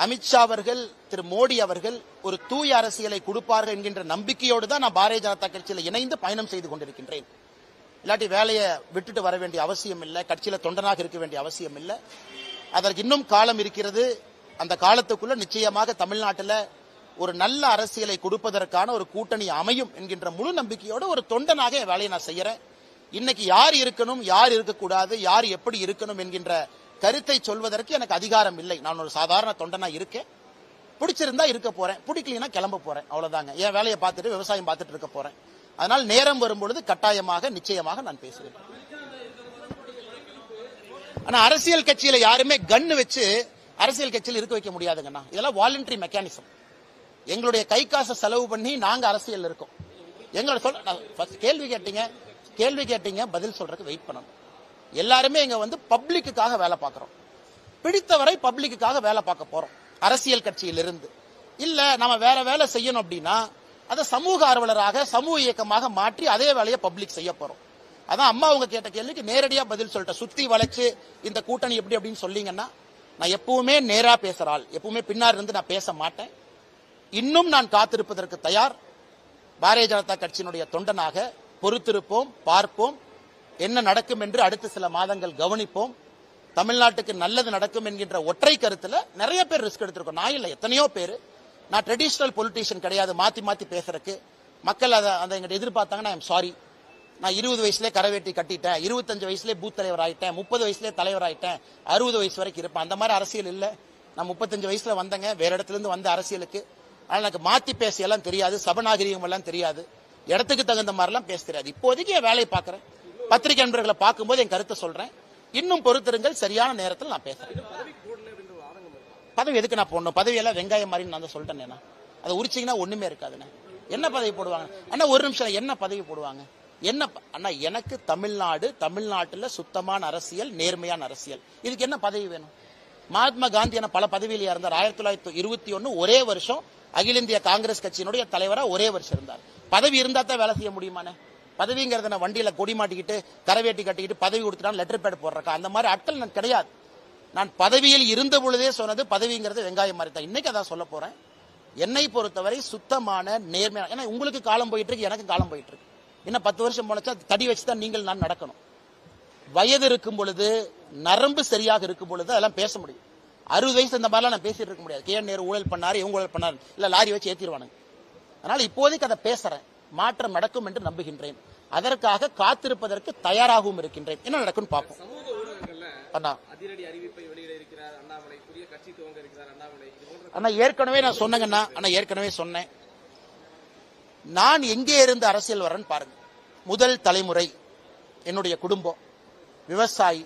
அமித்ஷா அவர்கள், திரு மோடி அவர்கள் ஒரு தூய அரசியலை கொடுப்பார்கள் என்கின்ற நம்பிக்கையோடு தான் நான் பாரதிய ஜனதா கட்சியில் இணைந்து பயணம் செய்து கொண்டிருக்கின்றேன். இல்லாட்டி வேலையை விட்டுட்டு வர வேண்டிய அவசியம் இல்லை, கட்சியில தொண்டனாக இருக்க வேண்டிய அவசியம் இல்லை. அதற்கு இன்னும் காலம் இருக்கிறது. அந்த காலத்துக்குள்ள நிச்சயமாக தமிழ்நாட்டில் ஒரு நல்ல அரசியலை கொடுப்பதற்கான ஒரு கூட்டணி அமையும் என்கின்ற முழு நம்பிக்கையோடு ஒரு தொண்டனாக என் வேலையை நான் செய்யறேன். இன்னைக்கு யார் இருக்கணும், யார் இருக்கக்கூடாது, யார் எப்படி இருக்கணும் என்கின்ற கருத்தை சொல்வதற்கு எனக்கு அதிகாரம் இல்லை. நான் ஒரு சாதாரண தொண்டனா இருக்கேன். பிடிச்சிருந்தா இருக்க போறேன், பிடிக்கலனா கிளம்ப போறேன், அவ்வளவுதாங்க. என் வேலையை பார்த்துட்டு விவசாயம் பார்த்துட்டு இருக்க போறேன். அதனால் நேரம் வரும்பொழுது கட்டாயமாக நிச்சயமாக நான் பேசுவேன். ஆனா அரசியல் கட்சியில யாருமே கன்னு வச்சு அரசியல் கட்சியில் இருக்க வைக்க முடியாதுங்கண்ணா. இதெல்லாம் வாலண்டரி மெக்கானிசம். எங்களுடைய கை காசை செலவு பண்ணி நாங்க அரசியல் இருக்கோம். எங்களோட கேள்வி கேட்டீங்க பதில் சொல்றதுக்கு வெயிட் பண்ணணும். எல்லாருமே இங்க வந்து பப்ளிக்குக்காக வேலை பார்க்கிறோம். பிடித்தவரை பப்ளிக்குக்காக வேலை பார்க்க போறோம். அரசியல் கட்சியிலிருந்து இல்ல நம்ம வேற வேலை செய்யணும் அப்படின்னா அதை சமூக ஆர்வலராக சமூக இயக்கமாக மாற்றி அதே வேலையை பப்ளிக் செய்ய போறோம். அதான் அம்மா அவங்க கேட்ட கேள்விக்கு நேரடியா பதில் சொல்லிட்டேன். சுத்தி வளைச்சு இந்த கூட்டணி எப்படி அப்படின்னு சொல்லீங்கன்னா நான் எப்பவுமே நேரா பேசுறாள், எப்பவுமே பின்னாடி இருந்து நான் பேச மாட்டேன். இன்னும் நான் காத்திருப்பதற்கு தயார். பாரதிய ஜனதா கட்சியினுடைய தொண்டனாக பொறுத்திருப்போம், பார்ப்போம். என்ன நடக்கும் என்று அடுத்த சில மாதங்கள் கவனிப்போம். தமிழ்நாட்டுக்கு நல்லது நடக்கும் என்கின்ற ஒற்றை கருத்துல நிறைய பேர் ரிஸ்க் எடுத்திருக்கோம். நான் இல்ல, எத்தனையோ பேர். நான் ட்ரெடிஷனல் பொலிட்டீஷியன் கிடையாது. மாத்தி மாத்தி பேசுறதுக்கு மக்கள் அதை எங்கிட்ட எதிர்பார்த்தாங்கன்னா ஐ எம் சாரி. நான் 20 வயசுலேயே கரவேட்டி கட்டிட்டேன், 25 வயசுலேயே பூத் தலைவர் ஆயிட்டேன், 30 வயசுலேயே தலைவர் ஆயிட்டேன், 60 வயசு வரைக்கும் இருப்பேன். அந்த மாதிரி அரசியல் இல்ல. நான் 35 வயசுல வந்தேங்க, வேற இடத்துல இருந்து வந்த அரசியலுக்கு. ஆனால் எனக்கு மாத்தி பேசியெல்லாம் தெரியாது, சபநாகரிகம் எல்லாம் தெரியாது, இடத்துக்கு தகுந்த மாதிரிலாம் பேச தெரியாது. இப்போதைக்கு என் வேலையை பார்க்கறேன். பத்திரிகை நண்பர்களை பார்க்கும்போது என் கருத்தை சொல்றேன். இன்னும் பொறுத்திருங்கள், சரியான நேரத்தில் நான் பேசுறேன். பதவி எதுக்கு நான் போடணும்? பதவியெல்லாம் வெங்காயம் மாதிரி நான் தான் சொல்லிட்டேன். அதை உரிச்சிங்கன்னா ஒண்ணுமே இருக்காதுண்ணே. என்ன பதவி போடுவாங்க அண்ணா? ஒரு நிமிஷம், என்ன பதவி போடுவாங்க? என்ன அண்ணா? எனக்கு தமிழ்நாட்டில் சுத்தமான அரசியல், நேர்மையான அரசியல். இதுக்கு என்ன பதவி வேணும்? மகாத்மா காந்தி என பல பதவியில இருந்தார். 1921 ஒரே வருஷம் அகில இந்திய காங்கிரஸ் கட்சியினுடைய தலைவரா ஒரே வருஷம் இருந்தார். பதவி இருந்தா தான் வேலை செய்ய முடியுமானே? பதவிங்கிறத நான் வண்டியில கொடி மாட்டிக்கிட்டு கரவேட்டி கட்டிக்கிட்டு பதவி கொடுத்துட்டான் லெட்டர் பேட் போடுறக்கா? அந்த மாதிரி ஆட்கள் நான் கிடையாது. நான் பதவியில் இருந்த பொழுதே சொன்னது பதவிங்கிறது வெங்காயம் மாதிரி தான். இன்னைக்கு அதான் சொல்ல போறேன். என்னை பொறுத்தவரை சுத்தமான நேர்மையான, ஏன்னா உங்களுக்கு காலம் போயிட்டு இருக்கு, எனக்கு காலம் போயிட்டு இருக்கு. இன்னும் 10 வருஷம் போனச்சா தடி வச்சுதான் நீங்கள் நான் நடக்கணும். வயது இருக்கும் பொழுது, நரம்பு சரியாக இருக்கும் பொழுது அதெல்லாம் பேச முடியும். 60 வயசு இந்த மாதிரிலாம் நான் பேசிட்டு இருக்க முடியாது. கே நேரு ஊழல் பண்ணாரு, இவங்க ஊழல் பண்ணாரு, இல்ல லாரி வச்சு ஏத்திடுவானுங்க. அதனால இப்போதைக்கு அதை பேசுறேன். மாற்றம் நடக்கும் என்று நம்புகின்றேன். அதற்காக காத்திருப்பதற்கு தயாராகவும் இருக்கின்றேன். என்ன நடக்கும் பார்ப்போம். அண்ணா ஏற்கனவே நான் சொன்னேங்கண்ணா, ஏற்கனவே சொன்னேன். நான் எங்கே இருந்து அரசியல் வரேன்னு பாருங்க. முதல் தலைமுறை, என்னுடைய குடும்பம் விவசாயி,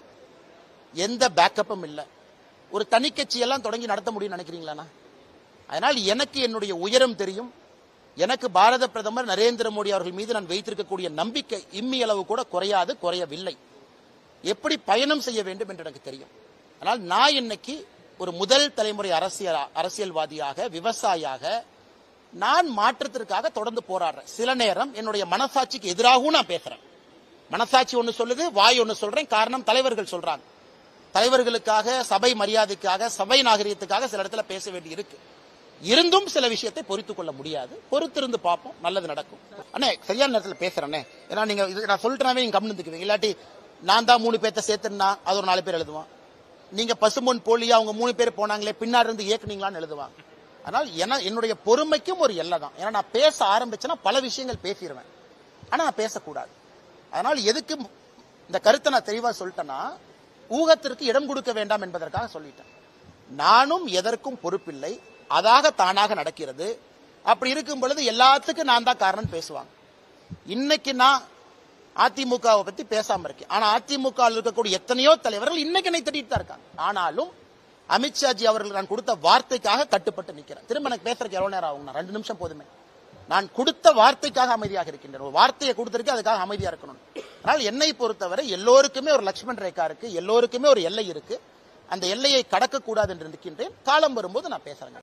எந்த பேக்கப்பும் இல்லை. ஒரு தனி கட்சியெல்லாம் தொடங்கி நடத்த முடியும்னு நினைக்கிறீங்களா? அதனால் எனக்கு என்னுடைய உயரம் தெரியும். எனக்கு பாரத பிரதமர் நரேந்திர மோடி அவர்கள் மீது நான் வைத்திருக்கக்கூடிய நம்பிக்கை இம்மி அளவு கூட குறையாது, குறையவில்லை. எப்படி பயணம் செய்ய வேண்டும் என்று எனக்கு தெரியும். ஆனால் நான் இன்னைக்கு ஒரு முதல் தலைமுறை அரசியல்வாதியாக, விவசாயியாக நான் மாற்றத்திற்காக தொடர்ந்து போராடுறேன். சில நேரம் என்னுடைய மனசாட்சிக்கு எதிராகவும் நான் பேசுறேன். மனசாட்சி ஒன்னு சொல்லுது, வாய் ஒன்னு சொல்றேன். காரணம் தலைவர்கள் சொல்றாங்க. தலைவர்களுக்காக, சபை மரியாதைக்காக, சபை நாகரிகத்துக்காக சில இடத்துல பேச வேண்டி இருக்கு. இருந்தும் சில விஷயத்தை பொறுத்துக் கொள்ள முடியாது. பொறுத்திருந்து பார்ப்போம், நல்லது நடக்கும். அண்ணே சரியான நேரத்தில் பேசுறேன்னே. ஏன்னா நீங்க நான் சொல்லிட்டேனாவே நீங்க கவனித்துக்குவீங்க. இல்லாட்டி நான் தான் 3 பேர்த்த சேர்த்துனா அது ஒரு 4 பேர் எழுதுவான். நீங்க பசும்பொன் போலியா அவங்க 3 பேர் போனாங்களே பின்னாடி இருந்து இயக்குனீங்களான்னு எழுதுவாங்க. அதனால் என்னுடைய பொறுமைக்கும் ஒரு எல்லை தான். ஏன்னா நான் பேச ஆரம்பிச்சேன்னா பல விஷயங்கள் பேசிடுவேன். ஆனா நான் பேசக்கூடாது. அதனால் எதுக்கு இந்த கருத்தை நான் தெளிவா சொல்லிட்டேன்னா, ஊகத்திற்கு இடம் கொடுக்க வேண்டாம் என்பதற்காக சொல்லிட்டேன். நானும் எதற்கும் பொறுப்பில்லை, அதாக தானாக நடக்கிறது. அப்படி இருக்கும் பொழுது எல்லாத்துக்கும் நான் தான் காரணம் பேசுவாங்க. இன்னைக்கு நான் அதிமுகவை பத்தி பேசாம இருக்கேன். ஆனா அதிமுக இருக்கக்கூடிய எத்தனையோ தலைவர்கள் இன்னைக்கு என்னை திட்டிட்டு தான் இருக்காங்க. ஆனாலும் அமித்ஷாஜி அவர்கள் நான் கொடுத்த வார்த்தைக்காக கட்டுப்பட்டு நிற்கிறேன். திரும்ப எனக்கு பேசுறதுக்கு எவ்வளவு நேரம் ஆகும்? 2 நிமிஷம் போதுமே. நான் கொடுத்த வார்த்தைக்காக அமைதியாக இருக்கின்றேன். ஒரு வார்த்தையை கொடுத்திருக்கேன், அதுக்காக அமைதியா இருக்கணும். ஆனால் என்னை பொறுத்தவரை எல்லோருக்குமே ஒரு லட்சுமண் ரேகா இருக்கு, எல்லோருக்குமே ஒரு எல்லை இருக்கு. அந்த எல்லையை கடக்க கூடாது என்று இருக்கின்றேன். காலம் வரும்போது நான் பேசுறேன்.